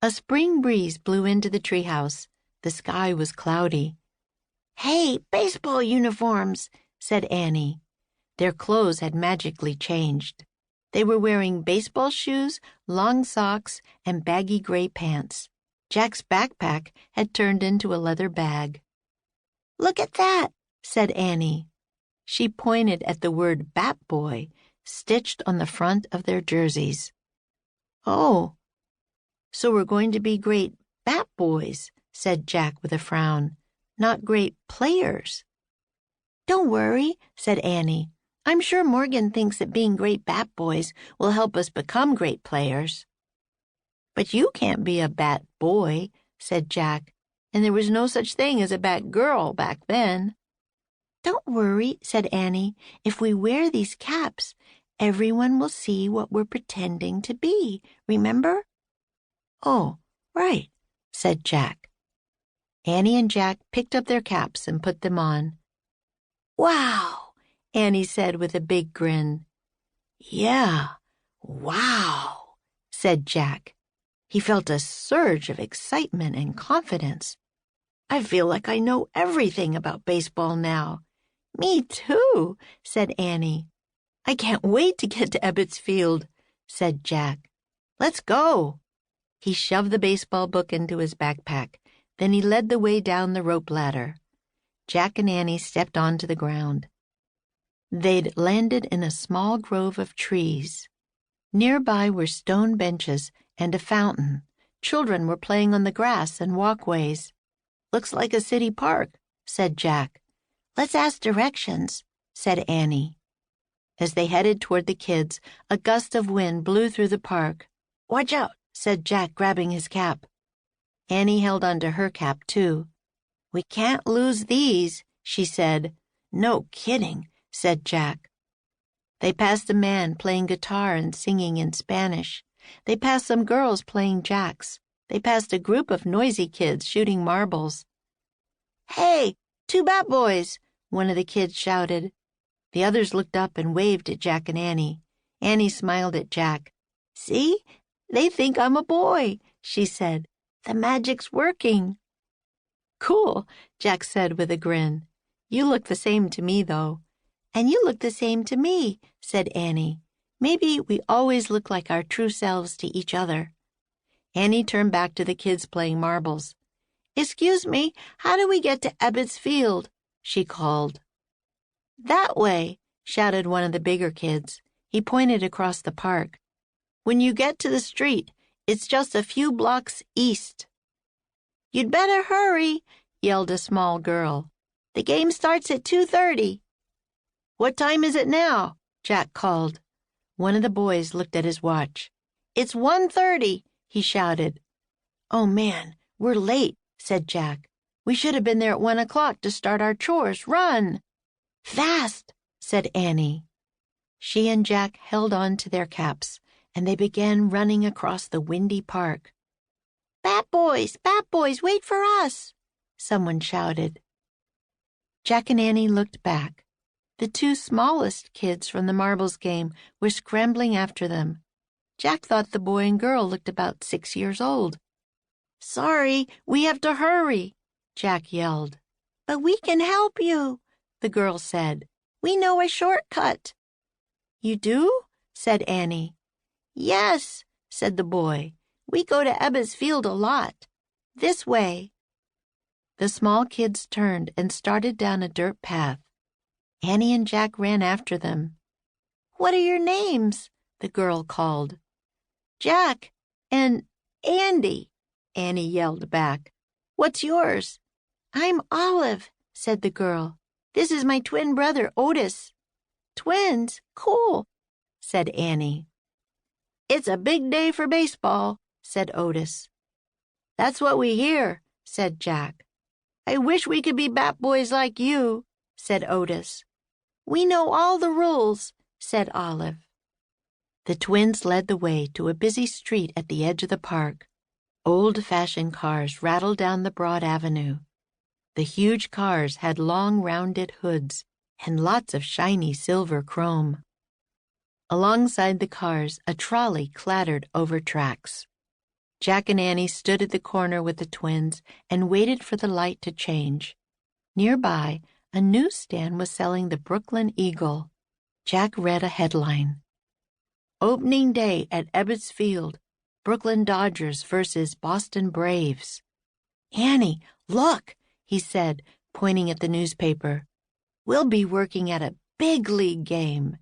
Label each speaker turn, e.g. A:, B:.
A: A spring breeze blew into the treehouse. The sky was cloudy. "Hey, baseball uniforms," said Annie. Their clothes had magically changed. They were wearing baseball shoes, long socks, and baggy gray pants. Jack's backpack had turned into a leather bag. "Look at that," said Annie. She pointed at the word Bat Boy stitched on the front of their jerseys. "Oh, so we're going to be great Bat Boys," said Jack with a frown, "not great players." "Don't worry," said Annie. "I'm sure Morgan thinks that being great Bat Boys will help us become great players." "But you can't be a Bat Boy," said Jack, "and there was no such thing as a Bat Girl back then." "Don't worry," said Annie. "If we wear these caps, everyone will see what we're pretending to be, remember?" "Oh, right," said Jack. Annie and Jack picked up their caps and put them on. "Wow," Annie said with a big grin. "Yeah, wow," said Jack. He felt a surge of excitement and confidence. "I feel like I know everything about baseball now." "Me too," said Annie. "I can't wait to get to Ebbets Field," said Jack. "Let's go." He shoved the baseball book into his backpack. Then he led the way down the rope ladder. Jack and Annie stepped onto the ground. They'd landed in a small grove of trees. Nearby were stone benches and a fountain. Children were playing on the grass and walkways. "Looks like a city park," said Jack. "Let's ask directions," said Annie. As they headed toward the kids, a gust of wind blew through the park. "Watch out," said Jack, grabbing his cap. Annie held onto her cap, too. "We can't lose these," she said. "No kidding," said Jack. They passed a man playing guitar and singing in Spanish. They passed some girls playing jacks. They passed a group of noisy kids shooting marbles. "Hey, 2 Bat Boys," one of the kids shouted. The others looked up and waved at Jack and Annie. Annie smiled at Jack. "See? They think I'm a boy," she said. "The magic's working." "Cool," Jack said with a grin. "You look the same to me, though." "And you look the same to me," said Annie. "Maybe we always look like our true selves to each other." Annie turned back to the kids playing marbles. "Excuse me, how do we get to Ebbets Field?" she called. "That way," shouted one of the bigger kids. He pointed across the park. "When you get to the street, it's just a few blocks east." "You'd better hurry," yelled a small girl. "The game starts at 2:30. "What time is it now?" Jack called. One of the boys looked at his watch. "It's 1:30, he shouted. "Oh, man, we're late," said Jack. "We should have been there at 1 o'clock to start our chores. Run!" "Fast," said Annie. She and Jack held on to their caps, and they began running across the windy park. Bat Boys, wait for us," someone shouted. Jack and Annie looked back. The 2 smallest kids from the marbles game were scrambling after them. Jack thought the boy and girl looked about 6 years old. "Sorry, we have to hurry," Jack yelled. "But we can help you," the girl said. "We know a shortcut." "You do?" said Annie. "Yes," said the boy. "We go to Ebbets Field a lot. This way." The small kids turned and started down a dirt path. Annie and Jack ran after them. "What are your names?" the girl called. "Jack and Andy," Annie yelled back. "What's yours?" "I'm Olive," said the girl. "This is my twin brother, Otis." "Twins? Cool," said Annie. "It's a big day for baseball," said Otis. "That's what we hear," said Jack. "I wish we could be Bat Boys like you," said Otis. "We know all the rules," said Olive. The twins led the way to a busy street at the edge of the park. Old-fashioned cars rattled down the broad avenue. The huge cars had long rounded hoods and lots of shiny silver chrome. Alongside the cars, a trolley clattered over tracks. Jack and Annie stood at the corner with the twins and waited for the light to change. Nearby, a newsstand was selling the Brooklyn Eagle. Jack read a headline. Opening day at Ebbets Field, Brooklyn Dodgers versus Boston Braves. Annie, look, he said, pointing at the newspaper. We'll be working at a big league game.